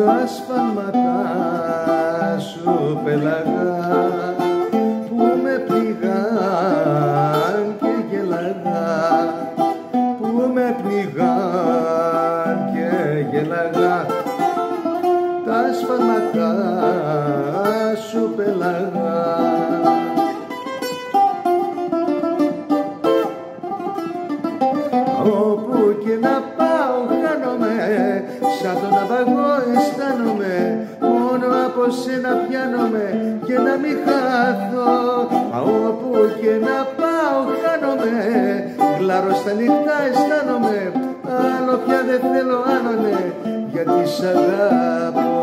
τα σφάλματά σου πελαγά που με πνιγάν και γελαγά, που με πνιγάν και γελαγά, τα σφάλματά σου πελαγά. Όπου και να πάω χάνομαι, σαν τον ναυαγό αισθάνομαι, μόνο από σένα πιάνομαι και να μην χάθω. Όπου και να πάω χάνομαι, γλάρω στα νυχτά αισθάνομαι, άλλο πια δεν θέλω άλλο, ναι, γιατί σ' αγαπώ.